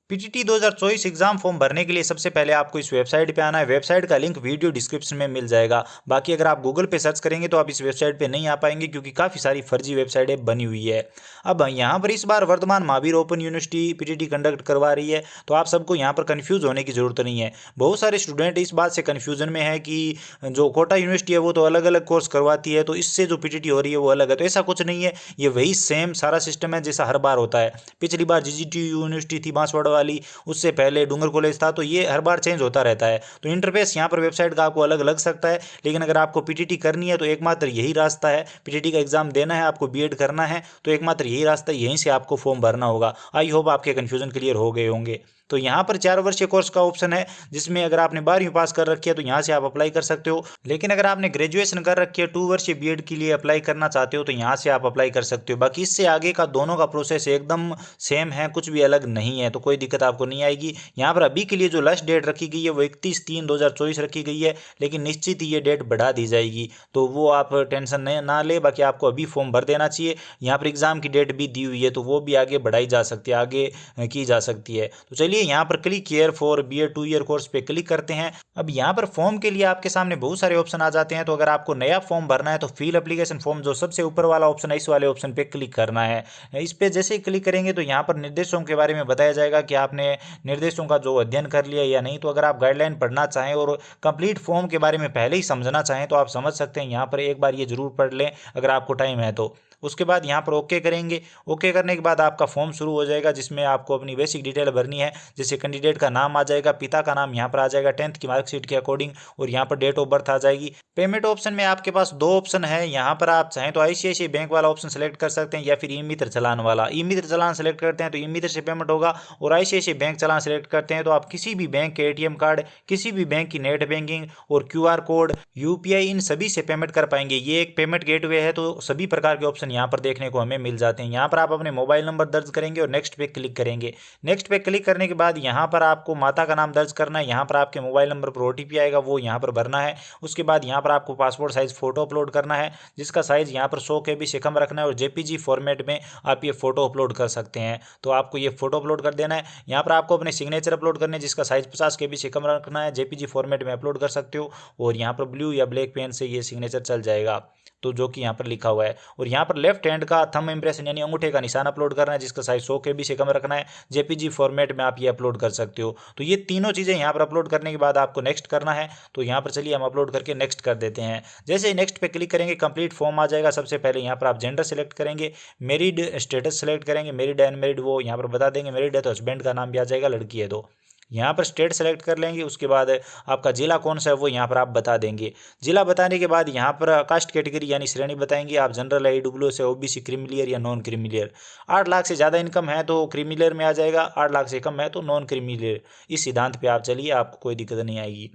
PTT 2024 exam form भरने के लिए सबसे पहले आपको इस वेबसाइट पे आना है। वेबसाइट का लिंक वीडियो डिस्क्रिप्शन में मिल जाएगा। बाकी अगर आप गूगल पे सर्च करेंगे तो आप इस वेबसाइट पे नहीं आ पाएंगे, क्योंकि काफ़ी सारी फर्जी वेबसाइटें बनी हुई है। अब यहाँ पर इस बार वर्तमान Mahavir open university PTT conduct करवा रही है, तो आप सबको यहाँ पर कन्फ्यूज़ होने की ज़रूरत नहीं है। बहुत सारे स्टूडेंट इस बात से कन्फ्यूजन में है कि जो कोटा यूनिवर्सिटी है वो तो अलग अलग कोर्स करवाती है, तो इससे जो पीटीटी हो रही है वो अलग है। तो ऐसा कुछ नहीं है, ये वही सेम सारा सिस्टम है जैसा हर बार होता है। पिछली बार जीजीटी यूनिवर्सिटी थी बांसवाड़ा वाली, उससे पहले डूंगर कॉलेज था, तो ये हर बार चेंज होता रहता है। तो इंटरफेस यहाँ पर वेबसाइट का आपको अलग लग सकता है, लेकिन अगर आपको पीटीटी करनी है तो एकमात्र यही रास्ता है। पीटीटी का एग्जाम देना है, आपको बीएड करना है, तो एकमात्र यही रास्ता है, यहीं से आपको फॉर्म भरना होगा। आई होप आपके कन्फ्यूजन क्लियर हो गए होंगे। तो यहाँ पर 4 वर्षीय कोर्स का ऑप्शन है, जिसमें अगर आपने 12वीं पास कर रखी है तो यहाँ से आप अप्लाई कर सकते हो। लेकिन अगर आपने ग्रेजुएशन कर रखी है, 2 वर्षीय बीएड के लिए अप्लाई करना चाहते हो, तो यहाँ से आप अप्लाई कर सकते हो। बाकी इससे आगे का दोनों का प्रोसेस एकदम सेम है, कुछ भी अलग नहीं है, तो कोई दिक्कत आपको नहीं आएगी। यहाँ पर अभी के लिए जो लास्ट डेट रखी गई है वो 31/3/2024 रखी गई है, लेकिन निश्चित ही ये डेट बढ़ा दी जाएगी, तो वो आप टेंशन ना ले। बाकी आपको अभी फॉर्म भर देना चाहिए। यहाँ पर एग्जाम की डेट भी दी हुई है, तो वो भी आगे बढ़ाई जा सकती है, आगे की जा सकती है। तो चलिए यहाँ पर click here for B Ed 2 year course पे क्लिक करते हैं। अब यहाँ पर फॉर्म के लिए आपके सामने बहुत सारे ऑप्शन आ जाते हैं। तो अगर आपको नया फॉर्म भरना है तो फिल एप्लीकेशन फॉर्म जो सबसे ऊपर वाला ऑप्शन है, इस वाले ऑप्शन पे क्लिक करना है। इस पे जैसे ही क्लिक करेंगे तो यहाँ पर निर्देशों के बारे में बताया जाएगा कि आपने निर्देशों का जो अध्ययन कर लिया या नहीं। तो अगर आप गाइडलाइन पढ़ना चाहें और कंप्लीट फॉर्म के बारे में पहले ही समझना चाहें तो आप समझ सकते हैं। यहाँ पर एक बार ये जरूर पढ़ लें अगर आपको टाइम है तो। उसके बाद यहाँ पर ओके करेंगे। ओके करने के बाद आपका फॉर्म शुरू हो जाएगा, जिसमें आपको अपनी बेसिक डिटेल भरनी है। जैसे कैंडिडेट का नाम आ जाएगा, पिता का नाम यहाँ पर आ जाएगा 10th की मार्कशीट के अकॉर्डिंग, और यहाँ पर डेट ऑफ बर्थ आ जाएगी। पेमेंट ऑप्शन में आपके पास 2 ऑप्शन है। यहाँ पर आप चाहें तो आईसीआईसीआई बैंक वाला ऑप्शन सेलेक्ट कर सकते हैं, या फिर ई मित्र चलान वाला। ई मित्र चलान सेलेक्ट करते हैं तो ई मित्र से पेमेंट होगा, और आईसीआईसीआई बैंक चलान सेलेक्ट करते हैं तो आप किसी भी बैंक के एटीएम कार्ड, किसी भी बैंक की नेट बैंकिंग और क्यूआर कोड, यूपीआई, इन सभी से पेमेंट कर पाएंगे। ये एक पेमेंट गेटवे है, तो सभी प्रकार के ऑप्शन यहाँ पर देखने को हमें मिल जाते हैं। यहाँ पर आप अपने मोबाइल नंबर दर्ज करेंगे और नेक्स्ट पे क्लिक करेंगे। नेक्स्ट पे क्लिक करने के बाद यहाँ पर आपको माता का नाम दर्ज करना है। यहाँ पर आपके मोबाइल नंबर पर ओटीपी आएगा, वो यहाँ पर भरना है। उसके बाद यहाँ पर आपको पासपोर्ट साइज फोटो अपलोड करना है, जिसका साइज यहाँ पर 100 KB से कम रखना है, और जेपीजी फॉर्मेट में आप ये फोटो अपलोड कर सकते हैं। तो आपको ये फोटो अपलोड कर देना है। यहाँ पर आपको अपने सिग्नेचर अपलोड करने, जिसका साइज 50 KB से कम रखना है, जेपीजी फॉर्मेट में अपलोड कर सकते हो, और यहाँ पर ब्लू या ब्लैक पेन से ये सिग्नेचर चल जाएगा, तो जो कि यहाँ पर लिखा हुआ है। और यहाँ पर लेफ्ट हैंड का थंब इंप्रेशन यानी अंगूठे का निशान अपलोड करना है, जिसका साइज 100 KB से कम रखना है। जेपीजी फॉर्मेट में आप ये अपलोड कर सकते हो। तो ये तीनों चीज़ें यहाँ पर अपलोड करने के बाद आपको नेक्स्ट करना है। तो यहाँ पर चलिए हम अपलोड करके नेक्स्ट कर देते हैं। जैसे ही नेक्स्ट पे क्लिक करेंगे कंप्लीट फॉर्म आ जाएगा। सबसे पहले यहाँ पर आप जेंडर सेलेक्ट करेंगे, मेरिड स्टेटस सेलेक्ट करेंगे, मेरिड अनमेरिड वो यहाँ पर बता देंगे। मेरिड है तो हस्बैंड का नाम भी आ जाएगा, लड़की है तो। यहाँ पर स्टेट सेलेक्ट कर लेंगे। उसके बाद आपका जिला कौन सा है वो यहाँ पर आप बता देंगे। जिला बताने के बाद यहाँ पर कास्ट कैटेगरी यानी श्रेणी बताएंगे। आप जनरल है, ईडब्ल्यू से, ओबीसी, क्रीमिलियर या नॉन क्रीमिलियर। 8 लाख से ज़्यादा इनकम है तो क्रीमिलियर में आ जाएगा, 8 लाख से कम है तो नॉन क्रीमिलियर। इस सिद्धांत पे आप चलिए, आपको कोई दिक्कत नहीं आएगी।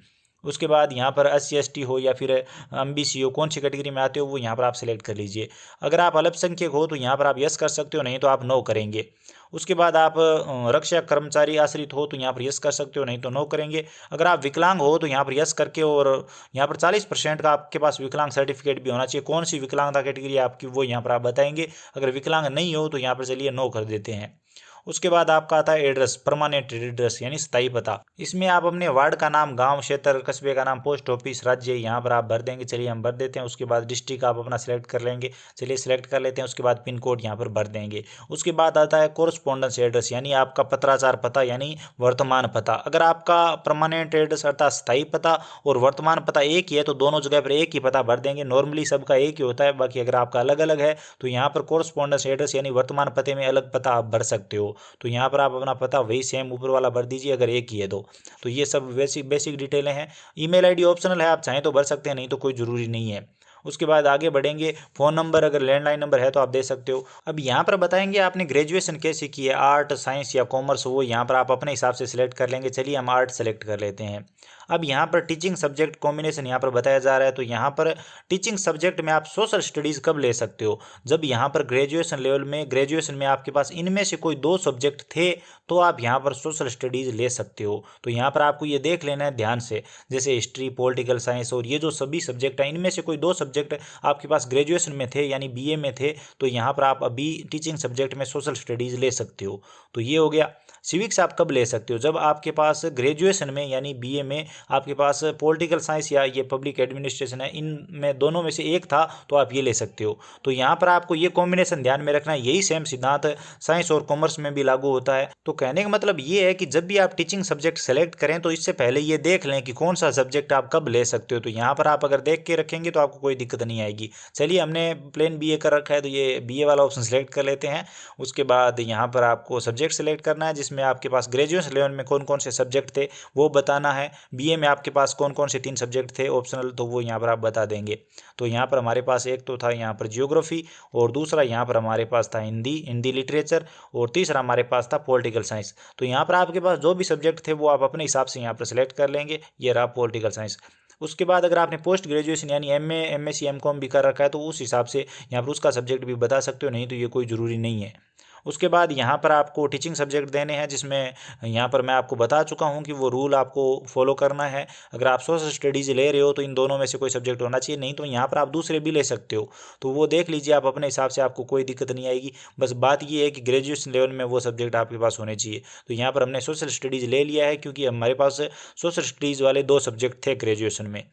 उसके बाद यहाँ पर SC ST हो या फिर MBC हो, कौन सी कैटेगरी में आते हो वो यहाँ पर आप सेलेक्ट कर लीजिए। अगर आप अल्पसंख्यक हो तो यहाँ पर आप यस कर सकते हो, नहीं तो आप नो करेंगे। उसके बाद आप रक्षक कर्मचारी आश्रित हो तो यहाँ पर यस कर सकते हो, नहीं तो नो करेंगे। अगर आप विकलांग हो तो यहाँ पर यस करके, और यहाँ पर 40% का आपके पास विकलांग सर्टिफिकेट भी होना चाहिए। कौन सी विकलांगता कैटेगरी आपकी वो यहाँ पर आप बताएंगे। अगर विकलांग नहीं हो तो यहाँ पर चलिए नो कर देते हैं। उसके बाद आपका आता है एड्रेस, परमानेंट एड्रेस यानी स्थायी पता। इसमें आप अपने वार्ड का नाम, गांव, क्षेत्र, कस्बे का नाम, पोस्ट ऑफिस, राज्य यहाँ पर आप भर देंगे। चलिए हम भर देते हैं। उसके बाद डिस्ट्रिक्ट आप अपना सिलेक्ट कर लेंगे। चलिए सिलेक्ट कर लेते हैं। उसके बाद पिन कोड यहाँ पर भर देंगे। उसके बाद आता है कोरस्पोंडेंस एड्रेस यानी आपका पत्राचार पता यानी वर्तमान पता। अगर आपका परमानेंट एड्रेस अर्थात स्थायी पता और वर्तमान पता एक ही है तो दोनों जगह पर एक ही पता भर देंगे। नॉर्मली सबका एक ही होता है, बाकी अगर आपका अलग अलग है तो यहाँ पर कोरस्पोंडेंस एड्रेस यानी वर्तमान पते में अलग पता आप भर सकते हो। तो यहाँ पर आप अपना पता वही सेम ऊपर वाला भर दीजिए अगर एक ही है तो ये सब बेसिक बेसिक डिटेलें हैं। ईमेल आईडी ऑप्शनल है, आप चाहें तो भर सकते हैं, नहीं तो कोई ज़रूरी नहीं है। उसके बाद आगे बढ़ेंगे। फ़ोन नंबर अगर लैंडलाइन नंबर है तो आप दे सकते हो। अब यहाँ पर बताएंगे आपने ग्रेजुएशन कैसे की है, आर्ट, साइंस या कॉमर्स, वो यहाँ पर आप अपने हिसाब से सिलेक्ट कर लेंगे। चलिए हम आर्ट सेलेक्ट कर लेते हैं। अब यहाँ पर टीचिंग सब्जेक्ट कॉम्बिनेशन यहाँ पर बताया जा रहा है। तो यहाँ पर टीचिंग सब्जेक्ट में आप सोशल स्टडीज़ कब ले सकते हो, जब यहाँ पर ग्रेजुएशन लेवल में, ग्रेजुएशन में आपके पास इनमें से कोई 2 सब्जेक्ट थे तो आप यहाँ पर सोशल स्टडीज़ ले सकते हो। तो यहाँ पर आपको ये देख लेना है ध्यान से, जैसे हिस्ट्री, पॉलिटिकल साइंस और ये जो सभी सब्जेक्ट हैं इनमें से कोई 2 सब्जेक्ट आपके पास ग्रेजुएशन में थे यानी बीए में थे, तो यहाँ पर आप अभी टीचिंग सब्जेक्ट में सोशल स्टडीज़ ले सकते हो। तो ये हो गया। सिविक्स आप कब ले सकते हो? जब आपके पास ग्रेजुएशन में यानी बीए में आपके पास पॉलिटिकल साइंस या ये पब्लिक एडमिनिस्ट्रेशन है, इनमें दोनों में से एक था तो आप ये ले सकते हो। तो यहाँ पर आपको ये कॉम्बिनेशन ध्यान में रखना है। यही सेम सिद्धांत साइंस और कॉमर्स में भी लागू होता है। तो कहने का मतलब ये है कि जब भी आप टीचिंग सब्जेक्ट सेलेक्ट करें तो इससे पहले ये देख लें कि कौन सा सब्जेक्ट आप कब ले सकते हो। तो यहाँ पर आप अगर देख के रखेंगे तो आपको कोई दिक्कत नहीं आएगी। चलिए, हमने प्लेन बीए कर रखा है तो ये बीए वाला ऑप्शन सेलेक्ट कर लेते हैं। उसके बाद यहाँ पर आपको सब्जेक्ट सेलेक्ट करना है, जिसमें आपके पास ग्रेजुएशन लेवल में कौन कौन से सब्जेक्ट थे वो बताना है। बीए में आपके पास कौन कौन से 3 सब्जेक्ट थे ऑप्शनल, तो वो यहाँ पर आप बता देंगे। तो यहाँ पर हमारे पास एक तो था यहाँ पर जियोग्राफी, और दूसरा यहाँ पर हमारे पास था हिंदी लिटरेचर, और तीसरा हमारे पास था पॉलिटिकल साइंस। तो यहाँ पर आपके पास जो भी सब्जेक्ट थे वो आप अपने हिसाब से यहाँ पर सेलेक्ट कर लेंगे। ये रहा पॉलिटिकल साइंस। उसके बाद अगर आपने पोस्ट ग्रेजुएशन यानी एमए, एमएससी, एमकॉम भी कर रखा है तो उस हिसाब से यहाँ पर उसका सब्जेक्ट भी बता सकते हो, नहीं तो ये कोई ज़रूरी नहीं है। उसके बाद यहाँ पर आपको टीचिंग सब्जेक्ट देने हैं, जिसमें यहाँ पर मैं आपको बता चुका हूँ कि वो रूल आपको फॉलो करना है। अगर आप सोशल स्टडीज़ ले रहे हो तो इन दोनों में से कोई सब्जेक्ट होना चाहिए, नहीं तो यहाँ पर आप दूसरे भी ले सकते हो। तो वो देख लीजिए आप अपने हिसाब से, आपको कोई दिक्कत नहीं आएगी। बस बात ये है कि ग्रेजुएशन लेवल में वो सब्जेक्ट आपके पास होने चाहिए। तो यहाँ पर हमने सोशल स्टडीज़ ले लिया है क्योंकि हमारे पास सोशल स्टडीज़ वाले 2 सब्जेक्ट थे ग्रेजुएशन में।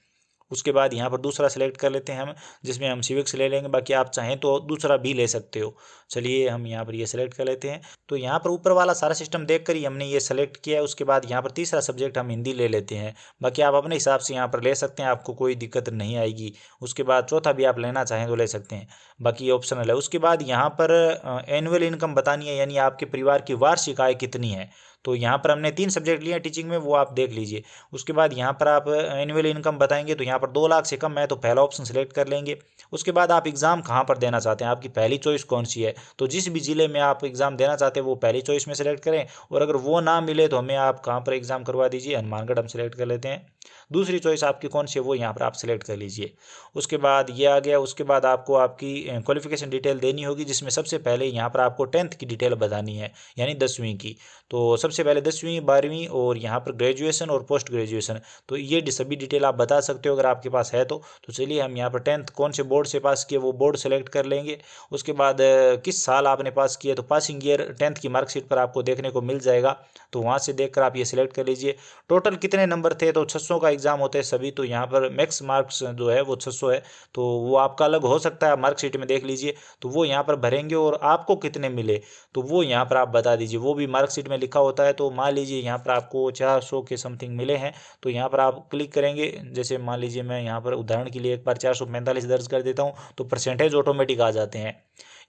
उसके बाद यहाँ पर दूसरा सेलेक्ट कर लेते हैं हम, जिसमें हम सिविक्स ले लेंगे। बाकी आप चाहें तो दूसरा भी ले सकते हो। चलिए, हम यहाँ पर ये सेलेक्ट कर लेते हैं। तो यहाँ पर ऊपर वाला सारा सिस्टम देख कर ही हमने ये सेलेक्ट किया है। उसके बाद यहाँ पर तीसरा सब्जेक्ट हम हिंदी ले लेते हैं। बाकी आप अपने हिसाब से यहाँ पर ले सकते हैं, आपको कोई दिक्कत नहीं आएगी। उसके बाद चौथा भी आप लेना चाहें तो ले सकते हैं, बाकी ये ऑप्शनल है। उसके बाद यहाँ पर एनुअल इनकम बतानी है, यानी आपके परिवार की वार्षिक आय कितनी है। तो यहाँ पर हमने 3 सब्जेक्ट लिए हैं टीचिंग में, वो आप देख लीजिए। उसके बाद यहाँ पर आप एनुअल इनकम बताएंगे तो यहाँ पर 2 लाख से कम है तो पहला ऑप्शन सेलेक्ट कर लेंगे। उसके बाद आप एग्ज़ाम कहाँ पर देना चाहते हैं, आपकी पहली चॉइस कौन सी है। तो जिस भी ज़िले में आप एग्ज़ाम देना चाहते हैं वो पहली चॉइस में सेलेक्ट करें, और अगर वो ना मिले तो हमें आप कहाँ पर एग्ज़ाम करवा दीजिए, हनुमानगढ़ हम सेलेक्ट कर लेते हैं। दूसरी चॉइस आपकी कौन सी है वो यहाँ पर आप सेलेक्ट कर लीजिए। उसके बाद ये आ गया। उसके बाद आपको आपकी क्वालिफिकेशन डिटेल देनी होगी, जिसमें सबसे पहले यहाँ पर आपको 10th की डिटेल बतानी है, यानी 10वीं की। तो सबसे पहले 10वीं, 12वीं और यहाँ पर ग्रेजुएशन और पोस्ट ग्रेजुएशन, तो ये सभी डिटेल आप बता सकते हो अगर आपके पास है तो। चलिए, हम यहाँ पर 10th कौन से बोर्ड से पास किए वो बोर्ड सेलेक्ट कर लेंगे। उसके बाद किस साल आपने पास किया, तो पासिंग ईयर 10th की मार्कशीट पर आपको देखने को मिल जाएगा, तो वहाँ से देखकर आप ये सिलेक्ट कर लीजिए। टोटल कितने नंबर थे, तो 600 का एग्ज़ाम होते हैं सभी, तो यहाँ पर मैक्स मार्क्स जो है वो 600 है। तो वो आपका अलग हो सकता है, मार्कशीट में देख लीजिए। तो वो यहाँ पर भरेंगे और आपको कितने मिले तो वो यहाँ पर आप बता दीजिए, वो भी मार्कशीट में लिखा होता है। तो मान लीजिए यहाँ पर आपको 400 के समथिंग मिले हैं, तो यहाँ पर आप क्लिक करेंगे। जैसे मान लीजिए मैं यहाँ पर उदाहरण के लिए एक बार 445 दर्ज कर देता हूँ, तो परसेंटेज ऑटोमेटिक आ जाते हैं।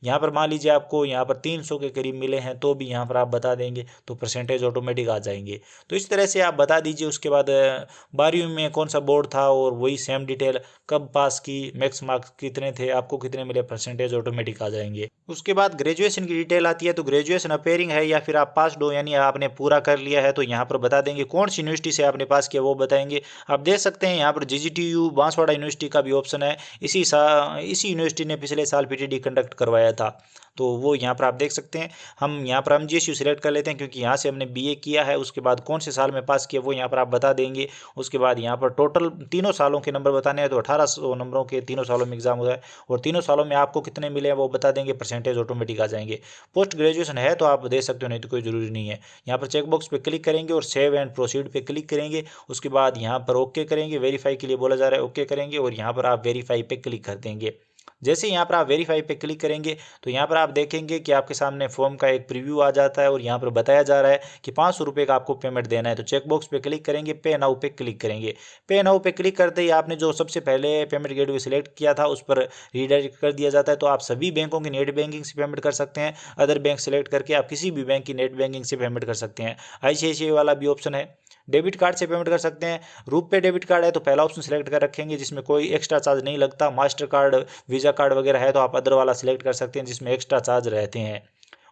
यहाँ पर मान लीजिए आपको यहाँ पर 300 के करीब मिले हैं, तो भी यहाँ पर आप बता देंगे तो परसेंटेज ऑटोमेटिक आ जाएंगे। तो इस तरह से आप बता दीजिए। उसके बाद 12वीं में कौन सा बोर्ड था और वही सेम डिटेल, कब पास की, मैक्स मार्क्स कितने थे, आपको कितने मिले, परसेंटेज ऑटोमेटिक आ जाएंगे। उसके बाद ग्रेजुएशन की डिटेल आती है। तो ग्रेजुएशन अपेयरिंग है या फिर आप पास्ड हो, यानी आपने पूरा कर लिया है, तो यहाँ पर बता देंगे। कौन सी यूनिवर्सिटी से आपने पास किया वो बताएंगे। आप देख सकते हैं यहाँ पर जीजीटीयू बांसवाड़ा यूनिवर्सिटी का भी ऑप्शन है। इसी यूनिवर्सिटी ने पिछले साल पीटीडी कंडक्ट करवाया था, तो वो यहाँ पर आप देख सकते हैं। हम यहाँ पर एमजीएसयू सिलेक्ट कर लेते हैं क्योंकि यहाँ से हमने बीए किया है। उसके बाद कौन से साल में पास किया वो यहाँ पर आप बता देंगे। उसके बाद यहाँ पर टोटल तीनों सालों के नंबर बताने हैं, तो 1800 नंबरों के तीनों सालों में एग्जाम हुआ है, और तीनों सालों में आपको कितने मिले हैं वो बता देंगे, परसेंटेज ऑटोमेटिक आ जाएंगे। पोस्ट ग्रेजुएशन है तो आप दे सकते हो, नहीं तो कोई ज़रूरी नहीं है। यहाँ पर चेकबॉक्स पे क्लिक करेंगे और सेव एंड प्रोसीड पे क्लिक करेंगे। उसके बाद यहाँ पर ओके करेंगे, वेरीफाई के लिए बोला जा रहा है, ओके करेंगे, और यहाँ पर आप वेरीफाई पे क्लिक कर देंगे। जैसे यहाँ पर आप वेरीफाई पे क्लिक करेंगे तो यहाँ पर आप देखेंगे कि आपके सामने फॉर्म का एक प्रीव्यू आ जाता है, और यहाँ पर बताया जा रहा है कि 500 रुपये का आपको पेमेंट देना है। तो चेकबॉक्स पे क्लिक करेंगे, पे नाउ पे क्लिक करेंगे। पे नाउ पे क्लिक करते ही आपने जो सबसे पहले पेमेंट गेटवे सिलेक्ट किया था उस पर रीडायरेक्ट कर दिया जाता है। तो आप सभी बैंकों की नेट बैंकिंग से पेमेंट कर सकते हैं। अदर बैंक सेलेक्ट करके आप किसी भी बैंक की नेट बैंकिंग से पेमेंट कर सकते हैं। ICICI वाला भी ऑप्शन है। डेबिट कार्ड से पेमेंट कर सकते हैं। रुपे डेबिट कार्ड है तो पहला ऑप्शन सेलेक्ट कर रखेंगे, जिसमें कोई एक्स्ट्रा चार्ज नहीं लगता। मास्टर कार्ड, वीज़ा कार्ड वगैरह है तो आप अदर वाला सिलेक्ट कर सकते हैं जिसमें एक्स्ट्रा चार्ज रहते हैं।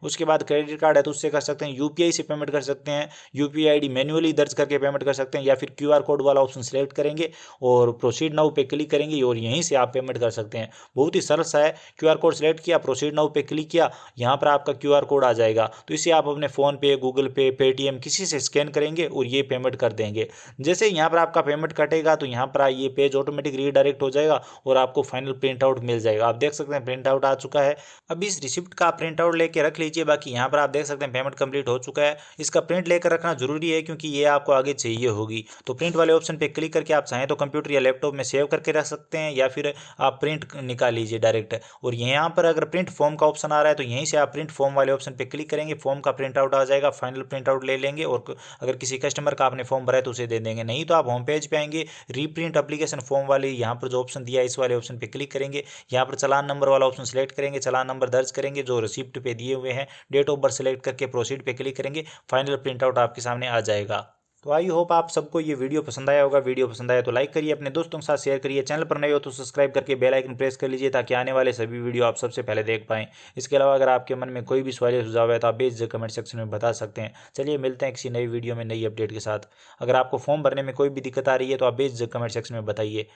उसके बाद क्रेडिट कार्ड है तो उससे कर सकते हैं। यूपीआई से पेमेंट कर सकते हैं। यूपीआई आईडी मैन्युअली दर्ज करके पेमेंट कर सकते हैं, या फिर क्यूआर कोड वाला ऑप्शन सेलेक्ट करेंगे और प्रोसीड नाउ पे क्लिक करेंगे और यहीं से आप पेमेंट कर सकते हैं। बहुत ही सरल सा है। क्यूआर कोड सेलेक्ट किया, प्रोसीड नाउ पे क्लिक किया, यहाँ पर आपका क्यूआर कोड आ जाएगा। तो इसे आप अपने फ़ोन पे, गूगल पे, पेटीएम किसी से स्कैन करेंगे और ये पेमेंट कर देंगे। जैसे यहाँ पर आपका पेमेंट कटेगा तो यहाँ पर ये पेज ऑटोमेटिक रीडायरेक्ट हो जाएगा और आपको फाइनल प्रिंट आउट मिल जाएगा। आप देख सकते हैं प्रिंट आउट आ चुका है। अब इस रिसिप्ट का प्रिंट आउट लेके रख लीजिए लीजिए। बाकी यहाँ पर आप देख सकते हैं पेमेंट कंप्लीट हो चुका है। इसका प्रिंट लेकर रखना जरूरी है क्योंकि ये आपको आगे चाहिए होगी। तो प्रिंट वाले ऑप्शन पे क्लिक करके आप चाहें तो कंप्यूटर या लैपटॉप में सेव करके रख सकते हैं या फिर आप प्रिंट निकाल लीजिए डायरेक्ट। और यहाँ पर अगर प्रिंट फॉर्म का ऑप्शन आ रहा है तो यहीं से आप प्रिंट फॉर्म वाले ऑप्शन पे क्लिक करेंगे, फॉर्म का प्रिंट आउट आ जाएगा, फाइनल प्रिंट आउट ले लेंगे और अगर किसी कस्टमर का आपने फॉर्म भरा है तो उसे दे देंगे। नहीं तो आप होम पेज पे आएंगे, रीप्रिंट एप्लीकेशन फॉर्म वाले यहाँ पर जो ऑप्शन दिया है इस वाले ऑप्शन पे क्लिक करेंगे। यहाँ पर चालान नंबर वाला ऑप्शन सेलेक्ट करेंगे, चालान नंबर दर्ज करेंगे जो रिसिप्ट पे दिए हुए हैं, डेट ऑफ बर्थ सेलेक्ट करके प्रोसीड पे क्लिक करेंगे, फाइनल प्रिंट आउट आपके सामने आ जाएगा। तो आई होप आप सबको ये वीडियो पसंद आया होगा। वीडियो पसंद आया तो लाइक करिए, अपने दोस्तों के साथ शेयर करिए, चैनल पर नए हो तो सब्सक्राइब करके बेल आइकन प्रेस कर लीजिए ताकि आने वाले सभी वीडियो आप सबसे पहले देख पाएं। इसके अलावा अगर आपके मन में कोई भी सवाल या सुझाव है तो आप बेझिझक कमेंट सेक्शन में बता सकते हैं। चलिए मिलते हैं किसी नई वीडियो में नई अपडेट के साथ। अगर आपको फॉर्म भरने में कोई भी दिक्कत आ रही है तो आप बेझिझक कमेंट सेक्शन में बताइए।